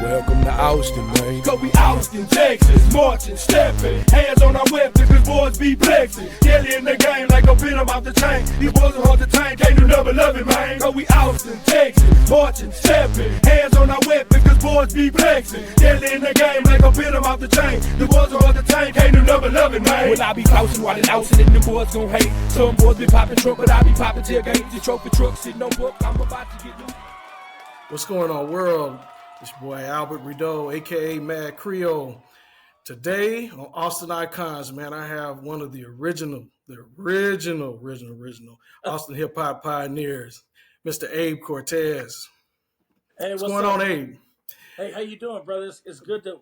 Welcome to Austin, man. Cause we Austin, Texas, marching, stepping, hands on our weapons, cause boys be flexing. Kelly in the game like a pin 'em off the chain. These boys are hard to tame, can't do nothing love it, man. Cause we Austin, Texas, marching, stepping, hands on our weapons, cause boys be flexing. Kelly in the game like a pin 'em off the chain. These boys are hard to tame, can't do nothing love it, man. Well, I be crossing while in Austin and them boys gon' hate. Some boys be popping trunk, but I be popping tailgate. The trophy truck sitting on book, I'm about to get loose. What's going on, world? It's your boy Albert Redeaux, aka Mad Creole. Today on Austin Icons, man, I have one of the original Austin hip hop pioneers, Mr. Abe Cortez. Hey, what's going on, Abe? Hey, how you doing, brother? It's good that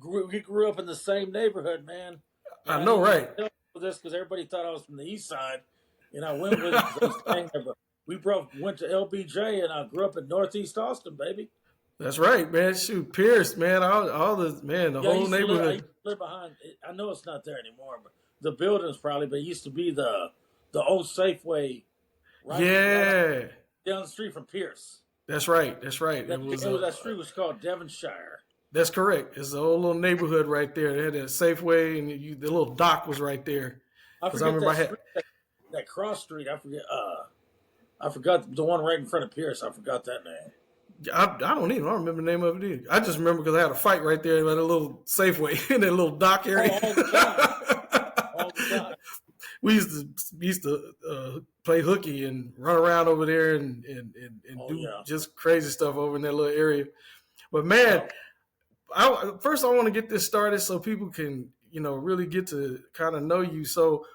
we grew up in the same neighborhood, man. I know, right? This because everybody thought I was from the east side, and I went with it. But we both went to LBJ, and I grew up in Northeast Austin, baby. That's right, man. Shoot, Pierce, man, all the man, the whole neighborhood. I used to live behind. I know it's not there anymore, but the buildings probably. But it used to be the old Safeway. Right down the street from Pierce. That's right. That street was called Devonshire. That's correct. It's the old little neighborhood right there. They had that Safeway, and the little dock was right there. I forget that cross street. I forgot the one right in front of Pierce. I forgot that name. I don't remember the name of it either. I just remember because I had a fight right there at a little Safeway in that little dock area. All the time. We used to play hooky and run around over there and do just crazy stuff over in that little area. But man, first I want to get this started so people can really get to kind of know you. So.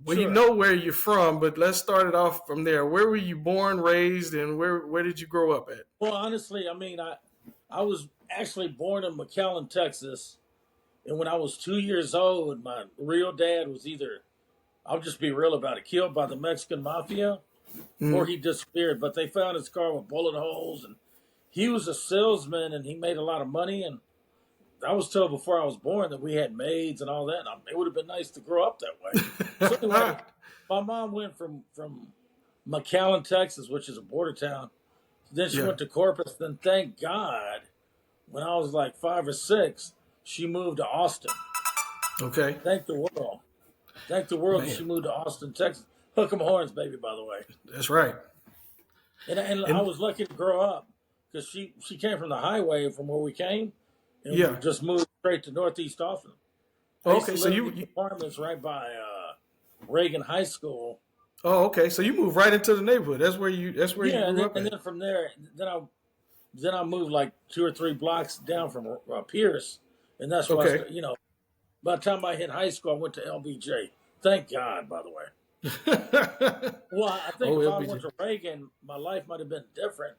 Well, sure. You know where you're from, but let's start it off from there. Where were you born, raised, and where did you grow up at? Well, honestly, I mean, I was actually born in McAllen, Texas, and when I was 2 years old, my real dad was either, I'll just be real about it, killed by the Mexican mafia, or he disappeared. But they found his car with bullet holes, and he was a salesman, and he made a lot of money, and I was told before I was born that we had maids and all that. It would have been nice to grow up that way. So anyway, my mom went from McAllen, Texas, which is a border town. Then she went to Corpus. Then, thank God, when I was like 5 or 6, she moved to Austin. Okay. Thank the world. Thank the world that she moved to Austin, Texas. Hook 'em horns, baby, by the way. That's right. And I was lucky to grow up because she came from the highway from where we came. And we just moved straight to Northeast Austin. Okay, so you apartments right by Reagan High School. Oh, okay. So you moved right into the neighborhood. That's where you grew up. And then from there, then I moved like 2 or 3 blocks down from Pierce, and that's why by the time I hit high school, I went to LBJ. Thank God, by the way. Well, I think if I went to Reagan, my life might have been different.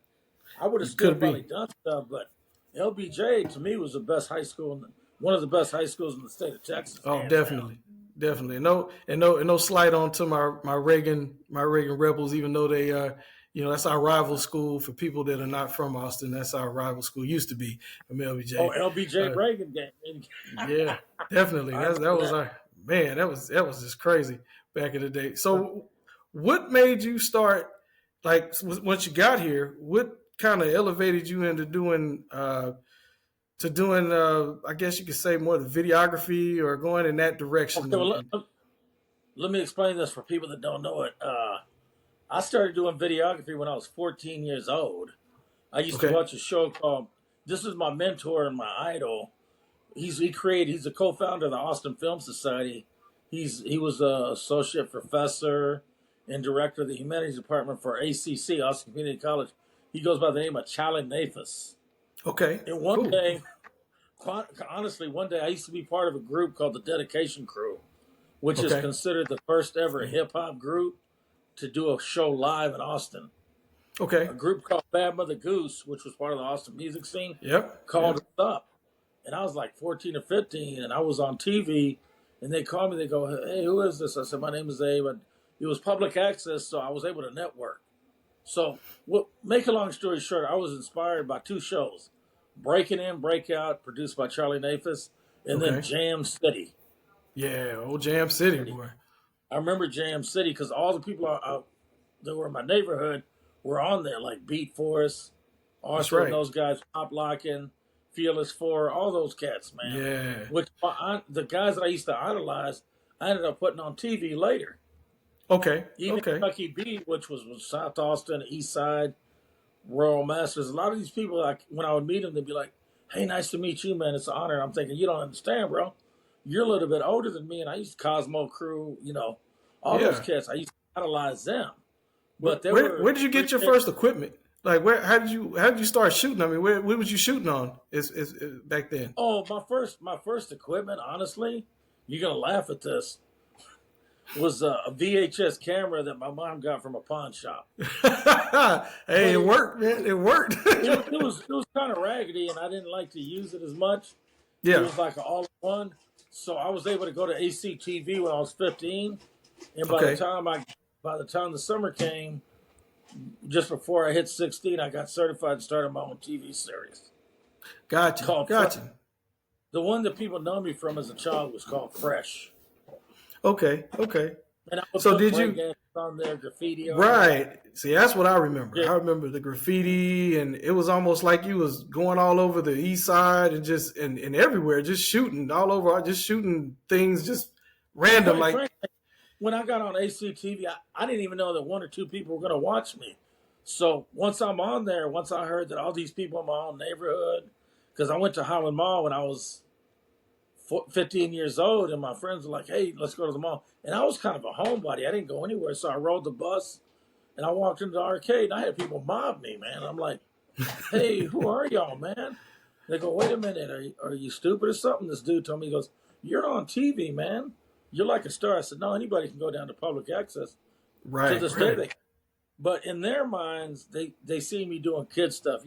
I would have still probably done stuff, but LBJ to me was the best high school, one of the best high schools in the state of Texas. Oh, definitely. No slight on to my Reagan Rebels, even though they that's our rival school for people that are not from Austin. That's our rival school, used to be from LBJ. Oh, LBJ Reagan game. Yeah, definitely. That was just crazy back in the day. So what made you start, like, once you got here, what kind of elevated you into doing I guess you could say more the videography or going in that direction? Okay, well, let me explain this for people that don't know it. I started doing videography when I was 14 years old. I used to watch a show called, this is my mentor and my idol. He's a co-founder of the Austin Film Society. He was an associate professor and director of the humanities department for ACC, Austin Community College. He goes by the name of Charlie Nafis. Okay. And one day I used to be part of a group called the Dedication Crew, which is considered the first ever hip hop group to do a show live in Austin. Okay. A group called Bad Mother Goose, which was part of the Austin music scene, called us up. And I was like 14 or 15, and I was on TV, and they called me. They go, "Hey, who is this?" I said, "My name is Abe." And it was public access, so I was able to network. So, make a long story short, I was inspired by 2 shows. Breaking In, Breakout, produced by Charlie Nafis, and then Jam City. Yeah, old Jam City, boy. I remember Jam City because all the people that were in my neighborhood were on there, like Beat Force, Arthur, and those guys, Pop Lockin', Fearless Four, all those cats, man. Yeah. Which the guys that I used to idolize, I ended up putting on TV later. Okay. Even Okay. Chucky B, which was South Austin, East Side, Royal Masters. A lot of these people, like when I would meet them, they'd be like, "Hey, nice to meet you, man. It's an honor." I'm thinking, you don't understand, bro. You're a little bit older than me, and I used to Cosmo Crew, all those cats. I used to idolize them. But where did you get your first equipment? Like, how did you start shooting? I mean, where was you shooting on? Is back then? Oh, my first equipment, honestly, you're gonna laugh at this, was a VHS camera that my mom got from a pawn shop. Hey, it worked, man. It worked. it was kind of raggedy, and I didn't like to use it as much. Yeah. It was like an all-in-one. So I was able to go to ACTV when I was 15, and by the time the summer came, just before I hit 16, I got certified and started my own TV series. Gotcha. The one that people know me from as a child was called Fresh. Okay. And I would So put did you breakdance on there, graffiti on right? there. See, that's what I remember. Yeah. I remember the graffiti, and it was almost like you was going all over the east side and just and everywhere, just shooting all over, just shooting things, just random. Like frankly, when I got on ACTV, I didn't even know that one or two people were going to watch me. So once I'm on there, once I heard that all these people in my own neighborhood, because I went to Highland Mall when I was 15 years old, and my friends were like, "Hey, let's go to the mall." And I was kind of a homebody. I didn't go anywhere, so I rode the bus, and I walked into the arcade, and I had people mob me, man. I'm like, "Hey, who are y'all, man?" They go, "Wait a minute, are you stupid or something?" This dude told me, he goes, "You're on TV, man. You're like a star." I said, "No, anybody can go down to public access." right, To this day, but in their minds, they see me doing kid stuff,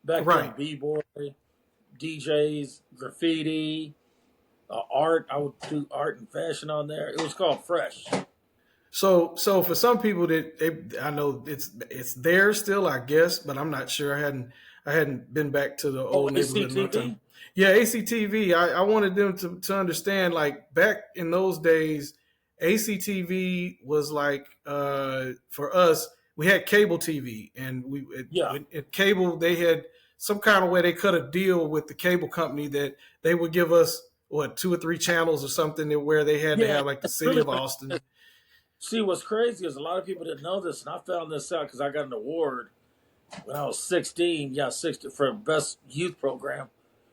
back then, b-boy, DJs, graffiti, art. I would do art and fashion on there. It was called Fresh. So for some people that I know it's there still, I guess, but I'm not sure. I hadn't been back to the old neighborhood in a long time. Yeah, ACTV. I wanted them to understand, like, back in those days, ACTV was like, for us, we had cable TV, and at cable, they had some kind of way they cut a deal with the cable company that they would give us 2 or 3 channels or something where they had to have like the city of Austin. See, what's crazy is a lot of people didn't know this, and I found this out because I got an award when I was 16. Yeah, 60 for best youth program.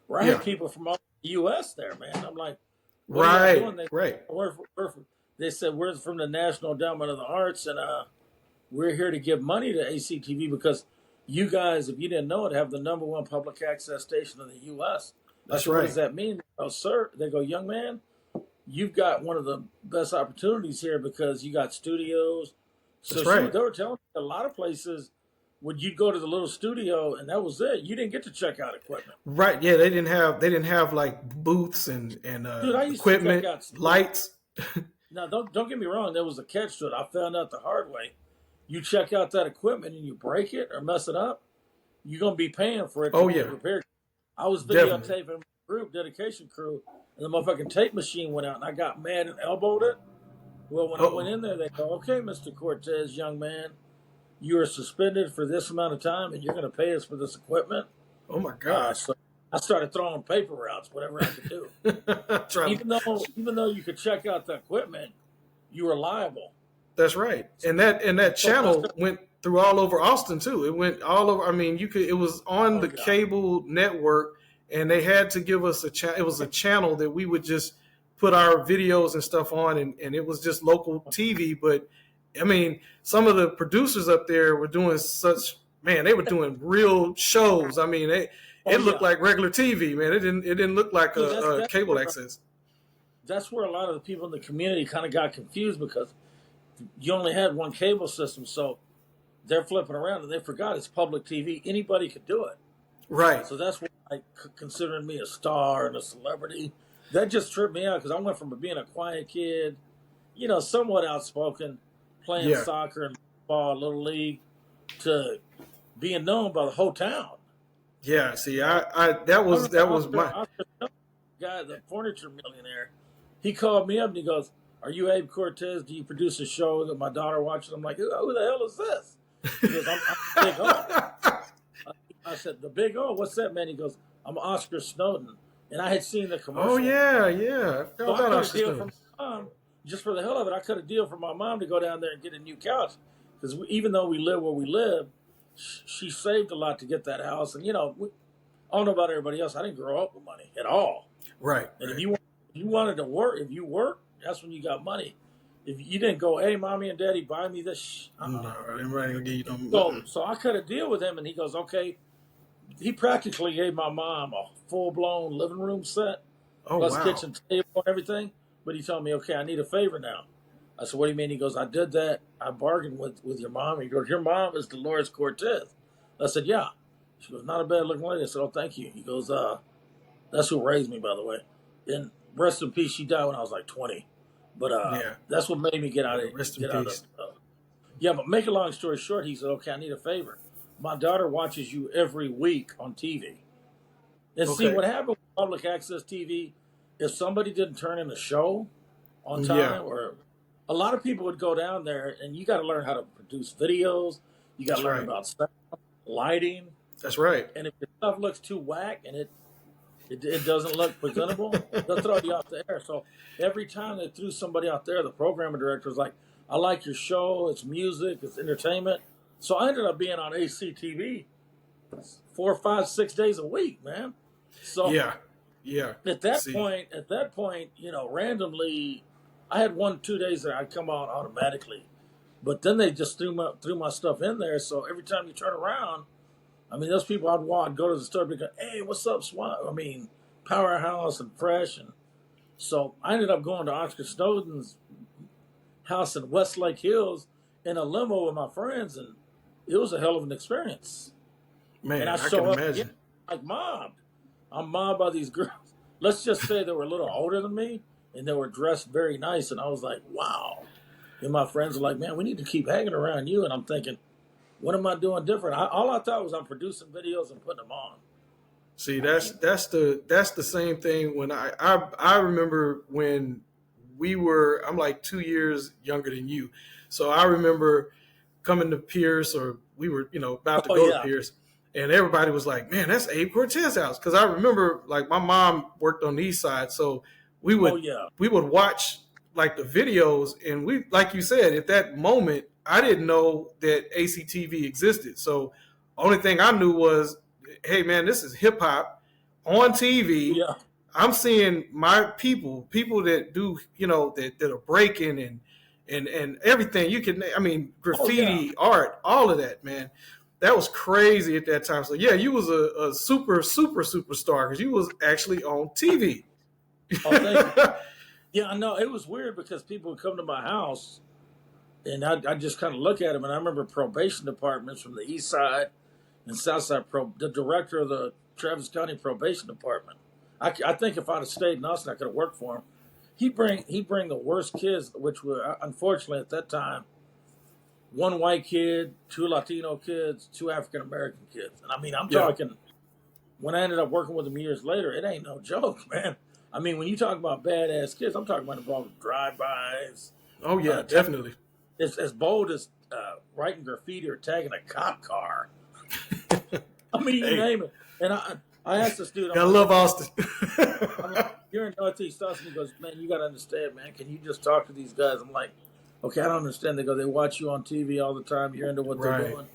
Where I had people from all the U.S. there, man. I'm like, what are you doing? They said, we're from the National Endowment of the Arts, and we're here to give money to ACTV because you guys, if you didn't know it, have the #1 public access station in the U.S. That's right. What does that mean? Oh, sir. They go, young man, you've got one of the best opportunities here because you got studios. So they were telling me a lot of places when you'd go to the little studio and that was it. You didn't get to check out equipment. Right. Yeah. They didn't have like booths and equipment, lights. Now, don't get me wrong. There was a catch to it. I found out the hard way. You check out that equipment and you break it or mess it up, you're going to be paying for it to be repaired. I was videotaping my group, dedication crew, and the motherfucking tape machine went out, and I got mad and elbowed it. Well, when I went in there, they go, "Okay, Mr. Cortez, young man, you are suspended for this amount of time, and you're going to pay us for this equipment." Oh, my gosh. So I started throwing paper routes, whatever I could do. even though you could check out the equipment, you were liable. That's right. And that channel went through all over Austin too. It went all over. I mean, it was on the cable network, and they had to give us it was a channel that we would just put our videos and stuff on, and it was just local TV. But I mean, some of the producers up there were doing they were doing real shows. I mean, it looked like regular TV, man. It didn't look like a cable access. That's where a lot of the people in the community kind of got confused because you only had one cable system, so they're flipping around and they forgot it's public TV. Anybody could do it. Right. So that's why considering me a star and a celebrity, that just tripped me out because I went from being a quiet kid, somewhat outspoken, playing soccer and football, little league, to being known by the whole town. Yeah. See, that was my guy, the furniture millionaire. He called me up and he goes, "Are you Abe Cortez? Do you produce a show that my daughter watches?" I'm like, "Who the hell is this?" He goes, I'm Big O. I said, "The Big O? What's that, man?" He goes, I'm Oscar Snowden. And I had seen the commercial. Oh yeah, yeah. So I cut a deal from my mom, just for the hell of it. I cut a deal from my mom to go down there and get a new couch. Because even though we live where we live, she saved a lot to get that house. And, I don't know about everybody else. I didn't grow up with money at all. Right. And if you wanted to work, if you worked, that's when you got money. If you didn't go, hey, mommy and daddy, buy me this. No, everybody gonna give you no. So I cut a deal with him, and he goes, okay. He practically gave my mom a full-blown living room set, plus kitchen table and everything. But he told me, okay, I need a favor now. I said, what do you mean? He goes, I did that. I bargained with your mom. He goes, your mom is Dolores Cortez. I said, yeah. She goes, not a bad-looking lady. I said, oh, thank you. He goes, that's who raised me, by the way. And rest in peace, she died when I was like 20. But that's what made me get out of it. Rest in peace. Yeah, but make a long story short, he said, okay, I need a favor. My daughter watches you every week on TV. And see, what happened with public access TV, if somebody didn't turn in a show on time, or a lot of people would go down there, and you got to learn how to produce videos. You got to learn about sound, lighting. That's right. And if your stuff looks too whack and it doesn't look presentable, they'll throw you off the air. So every time they threw somebody out there, the programming director was like, I like your show. It's music. It's entertainment. So I ended up being on ACTV 4, 5, 6 days a week, man. So yeah. At that point, randomly, I had 1-2 days that I'd come on automatically, but then they just threw my stuff in there. So every time you turn around, I mean, those people I'd go to the store and go, hey, what's up, Swat? I mean, Powerhouse and Fresh, and so I ended up going to Oscar Snowden's house in Westlake Hills in a limo with my friends, and it was a hell of an experience. Man, and I can imagine. Like mobbed. I'm mobbed by these girls. Let's just say they were a little older than me, and they were dressed very nice, and I was like, wow. And my friends were like, man, we need to keep hanging around you. And I'm thinking, what am I doing different? All I thought was I'm producing videos and putting them on. See, that's the same thing when I remember when I'm like 2 years younger than you. So I remember coming to Pierce, or we were, about to go to Pierce, and everybody was like, man, that's Abe Cortez house. Cause I remember like my mom worked on the east side. So we would watch like the videos, and we, like you said, at that moment, I didn't know that ACTV existed. So only thing I knew was, hey man, this is hip hop on TV. Yeah. I'm seeing my people that do, that are breaking and everything you can, graffiti, art, all of that, man. That was crazy at that time. So yeah, you was a super superstar because you was actually on TV. Oh, thank you. Yeah, I know. It was weird because people would come to my house and I just kind of look at them, and I remember probation departments from the east side and south side, the director of the Travis County Probation Department. I think if I'd have stayed in Austin, I could have worked for him. He'd bring the worst kids, which were, unfortunately at that time, 1 white kid, 2 Latino kids, 2 African-American kids. And I mean, I'm talking, when I ended up working with them years later, it ain't no joke, man. I mean, when you talk about badass kids, I'm talking about involving drive-bys. Oh, yeah, definitely. It's as bold as writing graffiti or tagging a cop car. I mean, you name it. And I asked this dude. I love Austin. I'm like, you're in Northeast Austin. He goes, man, you got to understand, man. Can you just talk to these guys? I'm like, okay, I don't understand. They go, they watch you on TV all the time. You're into what they're doing.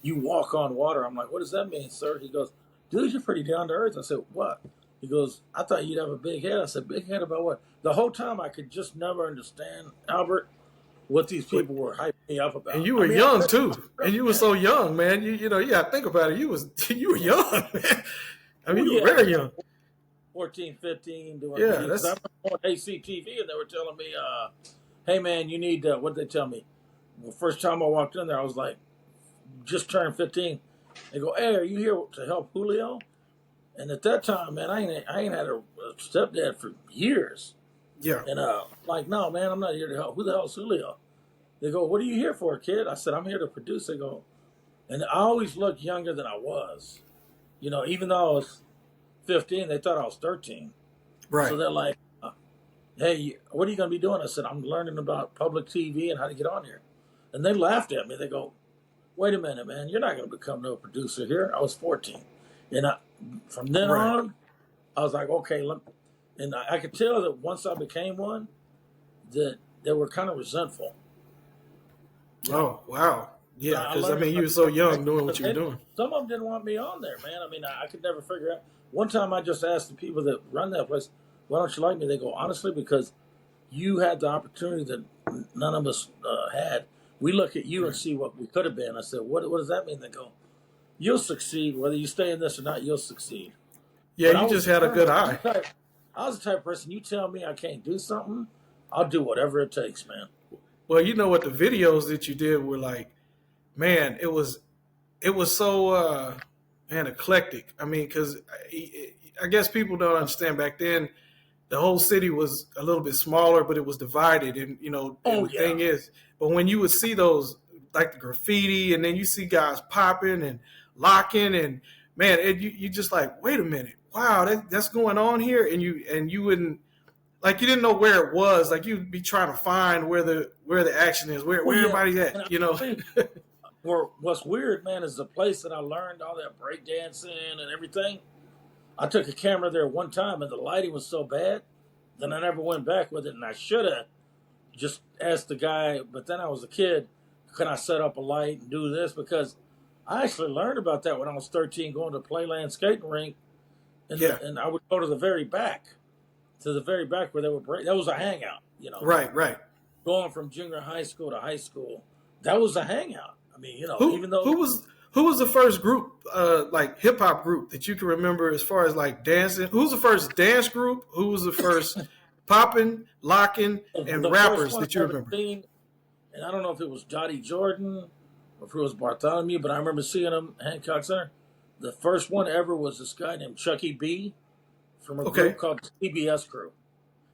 You walk on water. I'm like, what does that mean, sir? He goes, dude, you're pretty down to earth. I said, what? He goes, I thought you'd have a big head. I said, big head about what? The whole time I could just never understand, Albert, what these people were hyping me up about. And you were young too. And you were so young, man. You gotta think about it. You were young, man. I mean, you were very young. 14, 15, doing things. I remember on ACTV and they were telling me, hey man, you need what'd they tell me? The first time I walked in there, I was like, just turned 15. They go, hey, are you here to help Julio? And at that time, man, I ain't had a stepdad for years. Yeah. And like, no, man, I'm not here to help. Who the hell is Julio? They go, what are you here for, kid? I said, I'm here to produce. They go, and I always looked younger than I was. Even though I was 15, they thought I was 13. Right. So they're like, hey, what are you going to be doing? I said, I'm learning about public TV and how to get on here. And they laughed at me. They go, wait a minute, man, you're not going to become no producer here. I was 14. And from then Right. on, I was like, okay, and I could tell that once I became one, that they were kind of resentful. Oh, wow. Yeah, because I learned mean, you were so young doing what you were doing. Some of them didn't want me on there, man. I mean, I could never figure out. One time I just asked the people that run that place, why don't you like me? They go, honestly, because you had the opportunity that none of us had. We look at you and see what we could have been. I said, what does that mean? They go, you'll succeed. Whether you stay in this or not, you'll succeed. Yeah, But you just had a good eye. I was the type of person, you tell me I can't do something, I'll do whatever it takes, man. Well, you know what, the videos that you did were like, man, it was so man, eclectic. I mean, because I guess people don't understand back then the whole city was a little bit smaller, but it was divided. And the thing is, but when you would see those like the graffiti, and then you see guys popping and locking, and man, you just like, wait a minute, wow, that's going on here, and you wouldn't. Like you didn't know where it was. Like you'd be trying to find where the action is, where everybody's at. What's weird, man, is the place that I learned all that breakdancing and everything. I took a camera there one time, and the lighting was so bad, then I never went back with it. And I should have just asked the guy, but then I was a kid. Can I set up a light and do this? Because I actually learned about that when I was 13, going to Playland skating rink, and I would go to the very back. To the very back where they would break. That was a hangout, Right. Going from junior high school to high school, that was a hangout. I mean, even though who was the first group, like hip hop group that you can remember as far as like dancing? Who was the first dance group? Who was the first popping, locking, and the rappers that you remember? And I don't know if it was Jotty Jordan or if it was Bartholomew, but I remember seeing him at Hancock Center. The first one ever was this guy named Chucky B. from a group called the CBS Crew.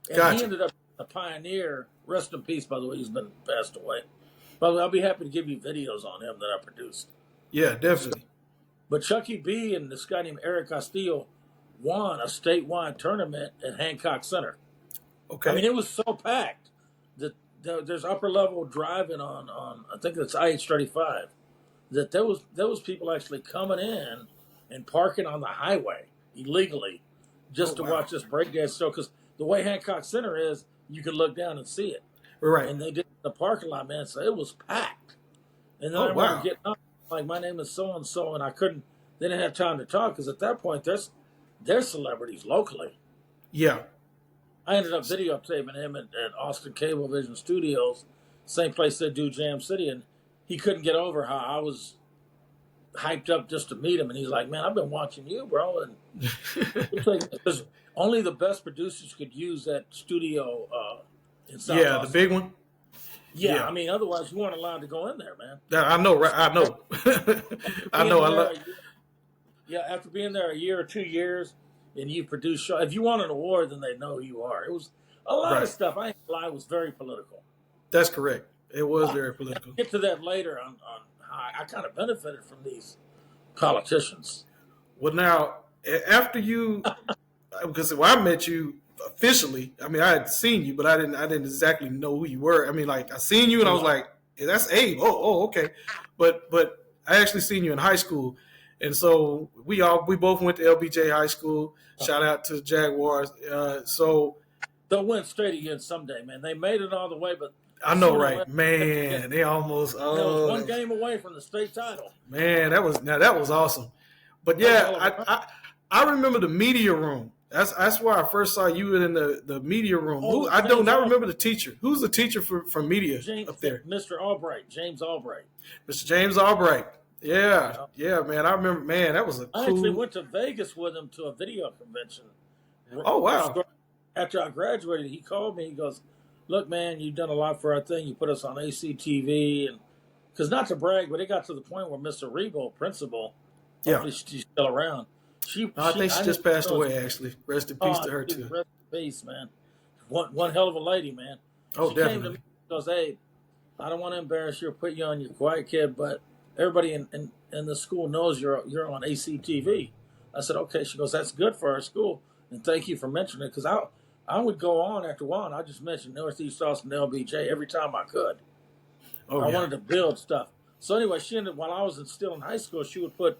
And he ended up a pioneer. Rest in peace, by the way. He's been passed away. But I'll be happy to give you videos on him that I produced. Yeah, definitely. But Chucky B and this guy named Eric Castillo won a statewide tournament at Hancock Center. Okay. I mean, it was so packed that there's upper level driving on I think it's IH-35, that there was people actually coming in and parking on the highway illegally just to watch this breakdance show, because the way Hancock Center is, you can look down and see it. Right. And they did the parking lot, man, so it was packed. And then I remember getting up, like, my name is so-and-so, and they didn't have time to talk, because at that point, they're celebrities locally. Yeah. I ended up videotaping him at Austin Cablevision Studios, same place they do Jam City, and he couldn't get over how I was hyped up just to meet him, and he's like, man, I've been watching you, bro, and because only the best producers could use that studio in South Austin. The big one. Yeah, I mean, otherwise you weren't allowed to go in there, man. I know, right? I know. After being there a year or 2 years, and you produce shows, if you won an award, then they know who you are. It was a lot of stuff. I ain't gonna lie, it was very political. That's correct. It was very political. I'll get to that later on how I kind of benefited from these politicians. Well, now, after you, because when I met you officially, I mean, I had seen you, but I didn't exactly know who you were. I mean, like, I seen you and I was like, hey, that's Abe. Oh, okay. But I actually seen you in high school. And so we both went to LBJ High School. Shout out to the Jaguars. So they'll win straight again someday, man. They made it all the way, but I know, right? Man, they almost one game away from the state title. Man, that was awesome. But yeah, I remember the media room. That's where I first saw you in the media room. I do not remember the teacher. Who's the teacher for media up there? Mr. Albright, James Albright. Mr. James Albright. Yeah, man. I remember, man, that was a cool. I actually went to Vegas with him to a video convention. Oh, wow. After I graduated, he called me. He goes, look, man, you've done a lot for our thing. You put us on ACTV. And because not to brag, but it got to the point where Mr. Redeaux, principal, she's still around. I think she just passed away, actually. Rest in peace to her, too. Rest in peace, man. One hell of a lady, man. Oh, she definitely. Came to me and goes, hey, I don't want to embarrass you or put you on your quiet kid, but everybody in the school knows you're on ACTV. I said, okay. She goes, that's good for our school, and thank you for mentioning it, because I would go on after a while, and I just mentioned Northeast Austin LBJ every time I could. I wanted to build stuff. So anyway, she ended, while I was still in high school, she would put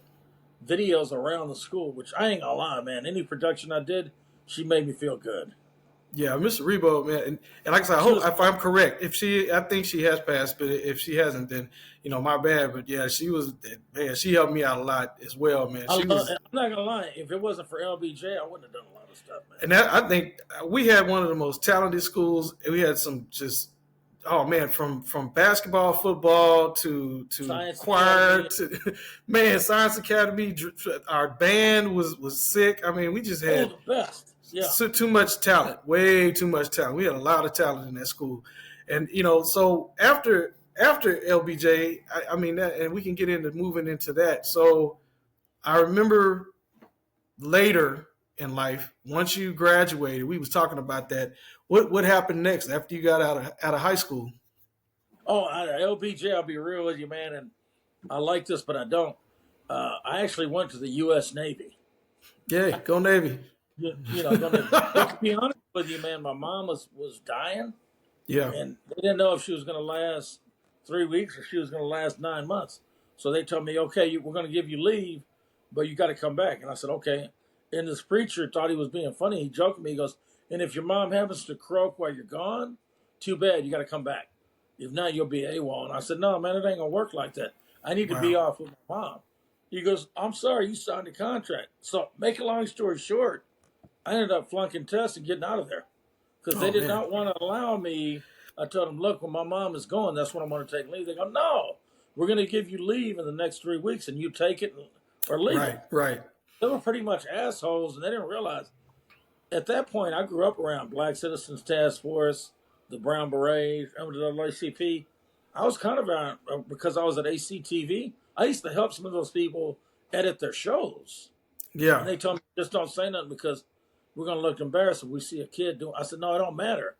videos around the school, which I ain't gonna lie, man. Any production I did, she made me feel good. Yeah, Mr. Redeaux, man, and like I said, I hope if I'm correct. I think she has passed, but if she hasn't, then my bad. But yeah, she was, man. She helped me out a lot as well, man. I'm not gonna lie. If it wasn't for LBJ, I wouldn't have done a lot of stuff, man. And I think we had one of the most talented schools. And we had some just, oh man, from basketball, football to Science choir Academy. to man, Science Academy. Our band was sick. I mean, we just had the best. Yeah. too much talent, way too much talent. We had a lot of talent in that school, and so after LBJ, I mean that, and we can get into moving into that. So I remember later in life, once you graduated, we was talking about that. What happened next after you got out of high school? Oh, LBJ, I'll be real with you, man, and I like this, but I don't. I actually went to the U.S. Navy. Yeah, go Navy. To be honest with you, man, my mom was dying. Yeah. And they didn't know if she was going to last 3 weeks or she was going to last 9 months. So they told me, okay, we're going to give you leave, but you got to come back. And I said, okay. And this preacher thought he was being funny. He joked with me. He goes, and if your mom happens to croak while you're gone, too bad. You got to come back. If not, you'll be AWOL. And I said, no, man, it ain't going to work like that. I need to be off with my mom. He goes, I'm sorry, you signed a contract. So make a long story short, I ended up flunking tests and getting out of there because they did not want to allow me. I told them, look, when my mom is gone, that's when I'm going to take leave. They go, no, we're going to give you leave in the next 3 weeks and you take it or leave it. Right. They were pretty much assholes and they didn't realize. At that point, I grew up around Black Citizens Task Force, the Brown Berets, the NAACP. I was kind of around because I was at ACTV. I used to help some of those people edit their shows. Yeah. And they told me, just don't say nothing because we're going to look embarrassed if we see a kid doing. I said, no, it don't matter.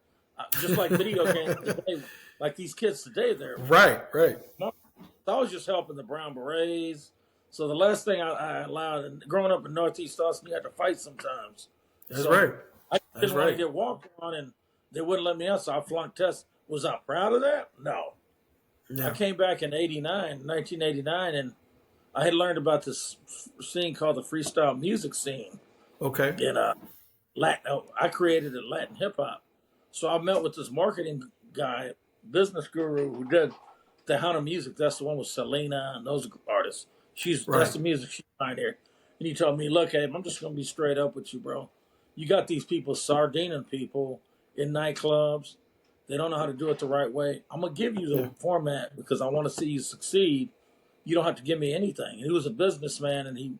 Just like video games today, like these kids today, they're right. So I was just helping the Brown Berets. So the last thing I allowed, and growing up in Northeast Austin, you had to fight sometimes. That's right. I didn't want to get walked on, and they wouldn't let me out, so I flunked tests. Was I proud of that? No. Yeah. I came back in 1989, and I had learned about this scene called the freestyle music scene. Okay. In Latin, I created a Latin hip hop. So I met with this marketing guy, business guru who did the Tejano music. That's the one with Selena and those artists. That's the music she's behind here. And he told me, look, Abe, I'm just going to be straight up with you, bro. You got these people sardining people in nightclubs. They don't know how to do it the right way. I'm going to give you the format because I want to see you succeed. You don't have to give me anything. And he was a businessman, and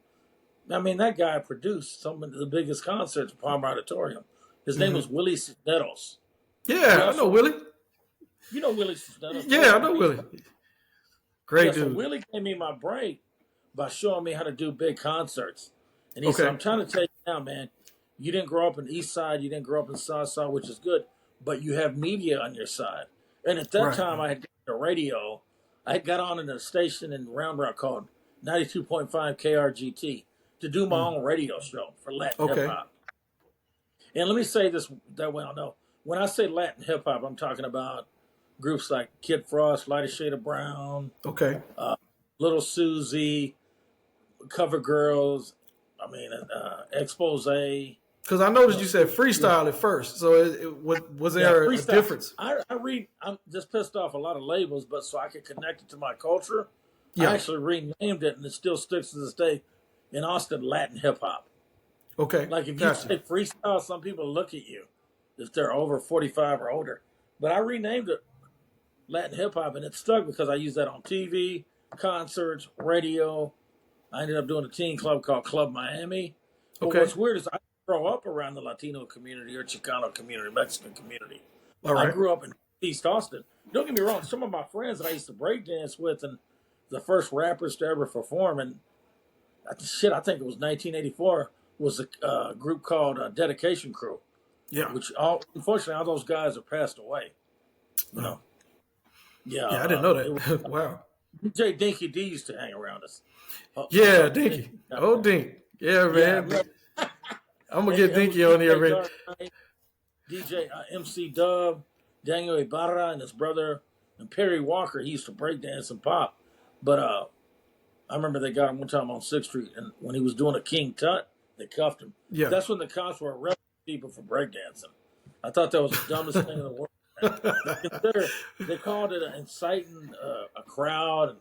that guy produced some of the biggest concerts at Palmer Auditorium. His name was Willie Cisneros. Yeah, I know Willie. You know Willie Cisneros. Yeah, I know Willie. Great dude. So Willie gave me my break by showing me how to do big concerts. And he said, I'm trying to tell you now, man, you didn't grow up in the East Side, you didn't grow up in the South Side, which is good, but you have media on your side. And at that time, I had the radio. I got on in a station in Round Rock called 92.5 KRGT to do my own radio show for Latin hip-hop. And let me say this that way I know. When I say Latin hip-hop, I'm talking about groups like Kid Frost, Lighter Shade of Brown, Little Susie, Cover Girls, Expose. Because I noticed you said freestyle at first, so was there a difference? I'm just pissed off a lot of labels, but so I could connect it to my culture, I actually renamed it, and it still sticks to this day in Austin, Latin hip hop. Okay. Like if you say freestyle, some people look at you if they're over 45 or older. But I renamed it Latin hip hop, and it stuck because I used that on TV, concerts, radio. I ended up doing a teen club called Club Miami. But what's weird is I grow up around the Latino community or Chicano community, Mexican community. I grew up in East Austin. Don't get me wrong, some of my friends that I used to break dance with and the first rappers to ever perform, and I think it was 1984, was a group called Dedication Crew. Yeah. Which, unfortunately, all those guys have passed away. You know? Yeah. I didn't know that. Wow. DJ Dinky D used to hang around us. Dinky. Oh, Dink. Yeah, man. Yeah, I'm going to get Dinky on here, man. DJ MC Dub, Daniel Ibarra, and his brother, and Perry Walker. He used to break dance and pop. But I remember they got him one time on 6th Street, and when he was doing a King Tut, they cuffed him. Yeah. That's when the cops were arresting people for breakdancing. I thought that was the dumbest thing in the world. They called it inciting a crowd and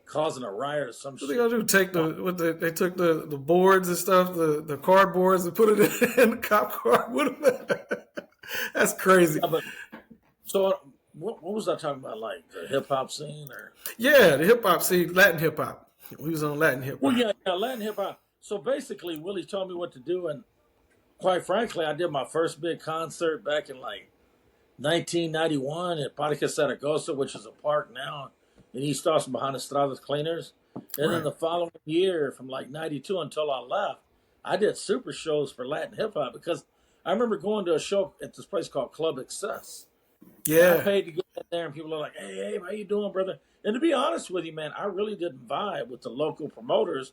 causing a riot or some shit. What they gonna do? They took the boards and stuff, the cardboards, and put it in the cop car with them. That's crazy. Yeah, so what was I talking about? Like the hip hop scene, or the hip hop scene, Latin hip hop. We was on Latin hip hop. Well, yeah, Latin hip hop. So basically, Willie told me what to do, and quite frankly, I did my first big concert back in like 1991 at Parque Saragossa, which is a park now in East Austin behind Estrada's Cleaners. And then the following year, from like 92 until I left, I did super shows for Latin hip hop because I remember going to a show at this place called Club Excess. Yeah. I paid to get in there, and people are like, hey, how you doing, brother? And to be honest with you, man, I really didn't vibe with the local promoters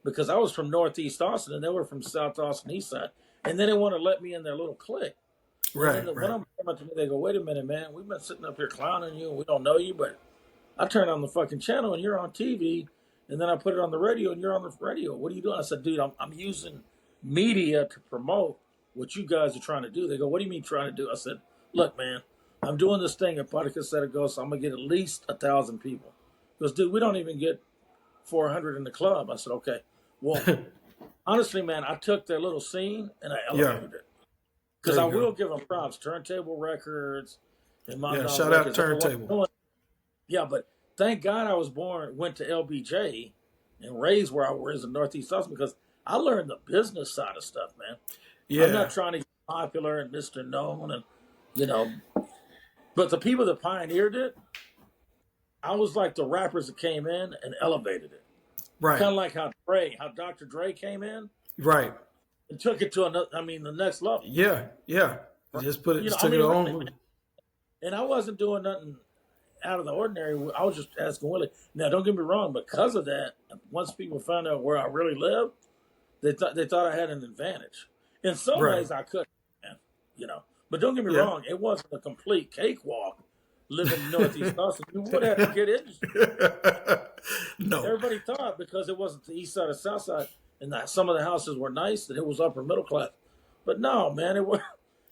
because I was from Northeast Austin, and they were from South Austin, East Side. And then they want to let me in their little clique. Right. When I'm coming to me, they go, wait a minute, man, we've been sitting up here clowning you, and we don't know you, but I turn on the fucking channel, and you're on TV, and then I put it on the radio, and you're on the radio. What are you doing? I said, dude, I'm using media to promote what you guys are trying to do. They go, what do you mean trying to do? I said, look, man, I'm doing this thing at Parque Saragossa. I'm going to get at least 1,000 people. He goes, dude, we don't even get 400 in the club. I said, okay. Well, honestly, man, I took their little scene and I elevated it. Because I will give them props. Turntable Records and my shout out Turntable. Yeah, but thank God I went to LBJ and raised where I was in Northeast Austin because I learned the business side of stuff, man. Yeah. I'm not trying to get popular and Mr. Known and, but the people that pioneered it, I was like the rappers that came in and elevated it. Right. Kind of like how Dr. Dre came in. Right. And took it to the next level. Yeah. Just put it, took it on. And I wasn't doing nothing out of the ordinary. I was just asking Willie. Now, don't get me wrong. Because of that, once people found out where I really lived, they thought I had an advantage. In some ways, I could, But don't get me wrong. It wasn't a complete cakewalk living in Northeast Austin. You would have to get in. No. Everybody thought because it wasn't the east side or south side, and that some of the houses were nice, that it was upper middle class. But no, man, it was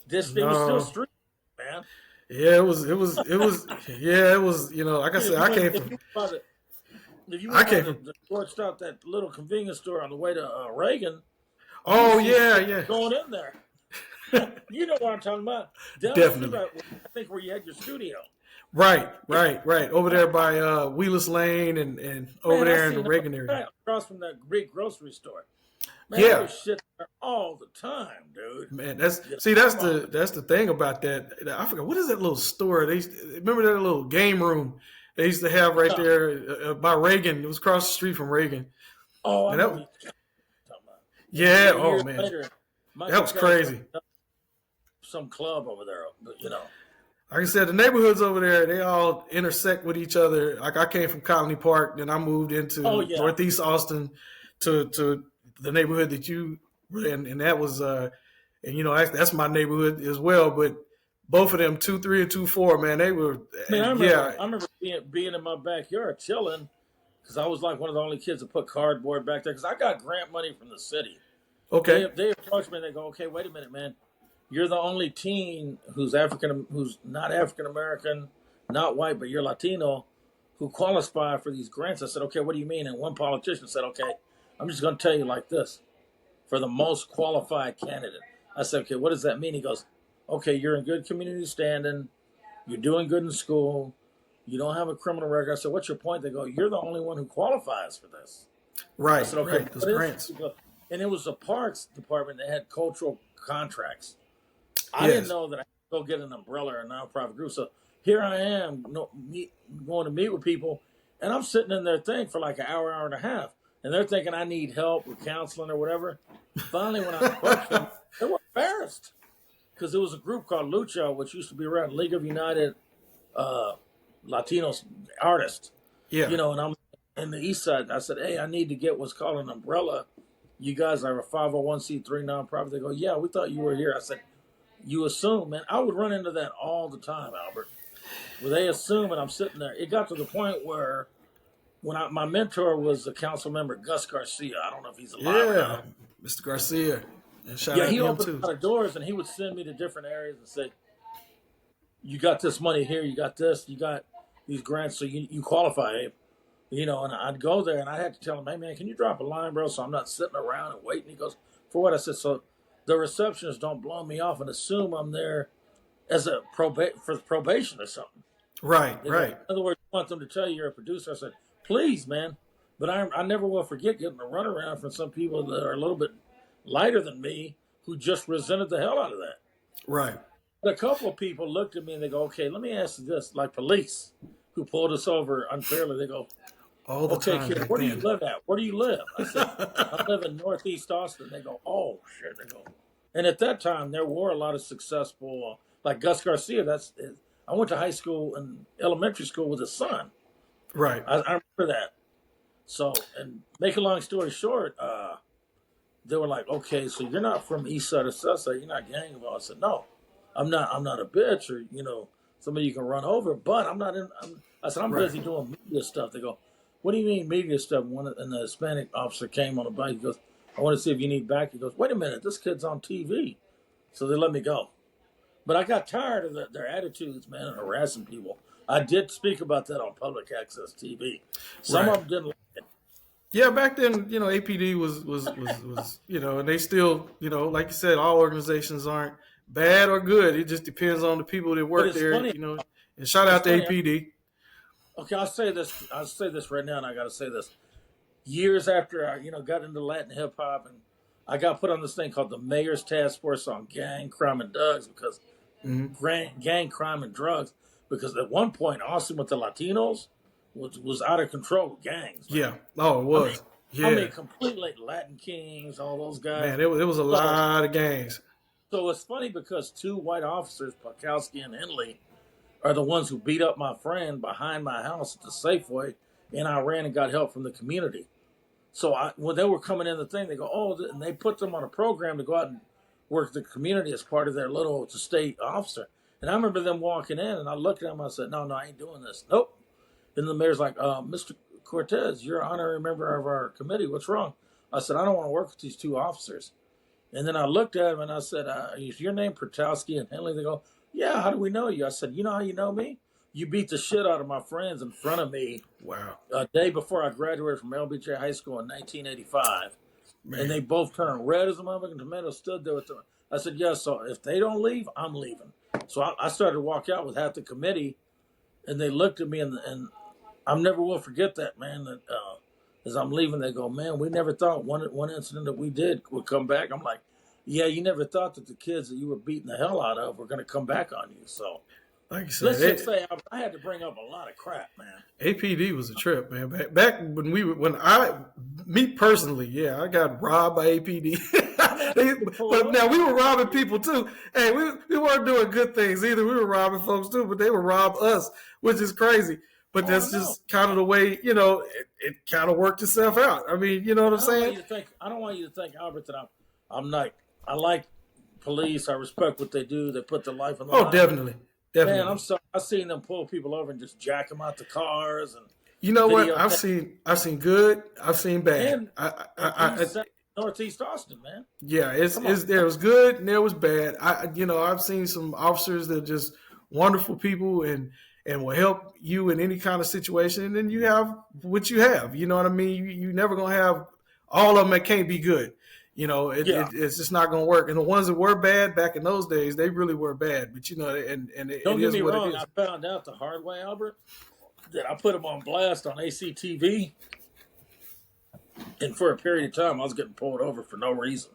still street, man. Yeah, it was. Yeah, it was. Like I said, I came from. If you went to torched out that little convenience store on the way to Reagan. Oh yeah. Going in there. You know what I'm talking about. Definitely. I think where you had your studio. Right. Over there by Wheelers Lane and over there in the Reagan area. Across from that big grocery store. Man, yeah. Shit there all the time, dude. Man, that's the thing about that. I forgot, what is that little store? Remember that little game room they used to have right there by Reagan? It was across the street from Reagan. Oh, man, yeah. Oh man, later, that was crazy. Some club over there, Like I said, the neighborhoods over there, they all intersect with each other. Like I came from Colony Park, then I moved into Northeast Austin to the neighborhood that you were in, and that was, that's my neighborhood as well. But both of them, 2-3 and 2-4, man, they were. Man, I remember being in my backyard chilling because I was like one of the only kids that put cardboard back there because I got grant money from the city. Okay. They approached me and they go, okay, wait a minute, man. You're the only teen who's not African American, not white, but you're Latino, who qualify for these grants. I said, okay, what do you mean? And one politician said, okay, I'm just going to tell you like this. For the most qualified candidate. I said, okay, what does that mean? He goes, okay, you're in good community standing. You're doing good in school. You don't have a criminal record. I said, what's your point? They go, you're the only one who qualifies for this. Right. I said, okay, those grants. And it was the parks department that had cultural contracts. I didn't know that I could go get an umbrella or a nonprofit group. So here I am going to meet with people, and I'm sitting in their thing for like an hour and a half. And they're thinking I need help with counseling or whatever. Finally, when I approached them, they were embarrassed. Because there was a group called Lucha, which used to be around League of United Latinos Artists. Yeah. And I'm in the east side. I said, hey, I need to get what's called an umbrella. You guys are a 501c3 nonprofit. They go, yeah, we thought you were here. I said, you assume, man. I would run into that all the time, Albert. Where they assume, and I'm sitting there. It got to the point where my mentor was the council member Gus Garcia. I don't know if he's alive or not. Mr. Garcia. And shout out to he him opened too. a lot of doors, and he would send me to different areas and say, "You got this money here. You got this. You got these grants, so you qualify." Abe. And I'd go there, and I had to tell him, "Hey, man, can you drop a line, bro, so I'm not sitting around and waiting?" He goes, "For what?" I said, "So the receptionists don't blow me off and assume I'm there as a for probation or something." Right. In other words, I want them to tell you you're a producer. I said, "Please, man." But I never will forget getting a runaround from some people that are a little bit lighter than me who just resented the hell out of that. Right. But a couple of people looked at me and they go, "Okay, let me ask you this." Like police who pulled us over unfairly, they go, all the "Okay, time. kid, where do you live at? Where do you live?" I said, "I live in Northeast Austin." They go, "Oh, shit." They go. And at that time, there were a lot of successful, like Gus Garcia. I went to high school and elementary school with his son. Right. I remember that. So, and make a long story short, they were like, "Okay, so you're not from East Side of Southside. You're not gang involved." I said, "No, I'm not a bitch or, somebody you can run over, but I'm not in." I said, "I'm busy doing media stuff." They go, "What do you mean media stuff?" And the Hispanic officer came on the bike. He goes, "I want to see if you need back." He goes, "Wait a minute, this kid's on TV." So they let me go. But I got tired of their attitudes, man, and harassing people. I did speak about that on public access TV. Some of them didn't like it. Yeah, back then, APD was and they still, like you said, all organizations aren't bad or good. It just depends on the people that work there, funny. And shout out to APD. Okay, I'll say this right now, and I got to say this. Years after I, got into Latin hip hop, and I got put on this thing called the Mayor's Task Force on Gang Crime and Drugs because gang crime and drugs. Because at one point, Austin with the Latinos was out of control with gangs. Man. Yeah. Oh, it was. I mean, completely Latin Kings, all those guys. Man, it was a lot of gangs. So it's funny because two white officers, Pakowski and Henley, are the ones who beat up my friend behind my house at the Safeway, and I ran and got help from the community. So when they were coming in the thing, they go, "Oh," and they put them on a program to go out and work the community as part of their little state officer. And I remember them walking in, and I looked at them, and I said, no, I ain't doing this. Nope. And the mayor's like, "Mr. Cortez, you're an honorary member of our committee. What's wrong?" I said, "I don't want to work with these two officers." And then I looked at him, and I said, "Is your name Protowski and Henley?" They go, "Yeah, how do we know you?" I said, "You know how you know me? You beat the shit out of my friends in front of me." Wow. A day before I graduated from LBJ High School in 1985. Man. And they both turned red as a motherfucking tomato, stood there with them. I said, "Yeah, so if they don't leave, I'm leaving." So I started to walk out with half the committee, and they looked at me, and I never will forget that, man. That as I'm leaving, they go, "Man, we never thought one incident that we did would come back." I'm like, "Yeah, you never thought that the kids that you were beating the hell out of were going to come back on you." So, like you said, let's just say I had to bring up a lot of crap, man. APD was a trip, man. Back me personally, I got robbed by APD. But now we were robbing people too. Hey, we weren't doing good things either. We were robbing folks too, but they would rob us, which is crazy. But that's just kind of the way, it kind of worked itself out. I mean, you know what I'm saying? I don't want you to think, Albert, that I'm not. I like police. I respect what they do. They put their life on the line. Oh, definitely. Man, I'm sorry. I've seen them pull people over and just jack them out the cars. And you know what? I've seen good. I've seen bad. Northeast Austin, man. Yeah, there was good and there was bad. I've seen some officers that are just wonderful people and will help you in any kind of situation. And then you have what you have. You know what I mean? You never gonna have all of them that can't be good. It's just not gonna work. And the ones that were bad back in those days, they really were bad. But don't get me wrong. I found out the hard way, Albert, that I put them on blast on ACTV. And for a period of time, I was getting pulled over for no reason.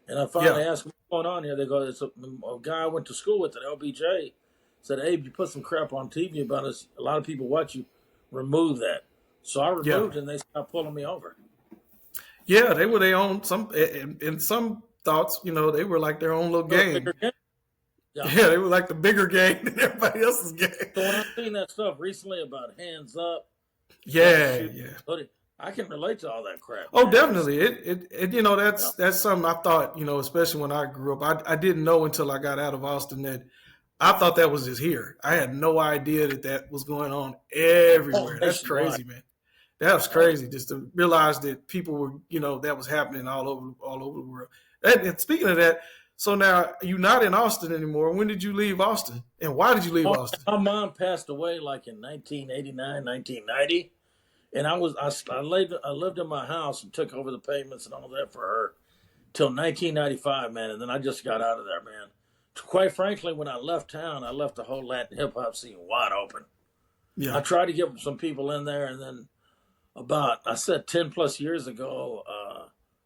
And I finally asked what's going on here. They go, "It's a guy I went to school with at LBJ. Said, Abe, you put some crap on TV about us. A lot of people watch you. Remove that." So I removed it, and they stopped pulling me over. Yeah, they were their own. In some thoughts, they were like their own little gang. Yeah, they were like the bigger gang than everybody else's gang. So when I've seen that stuff recently about hands up. I can relate to all that crap. Oh, man. Definitely. That's something I thought, especially when I grew up. I didn't know until I got out of Austin that I thought that was just here. I had no idea that was going on everywhere. That's crazy, man. That was crazy just to realize that people were, that was happening all over the world. And speaking of that, so now you're not in Austin anymore. When did you leave Austin? And why did you leave Austin? My mom passed away like in 1989, 1990. And I lived in my house and took over the payments and all that for her till 1995, man. And then I just got out of there, man. Quite frankly, when I left town, I left the whole Latin hip hop scene wide open. Yeah. I tried to get some people in there, and then about 10 plus years ago,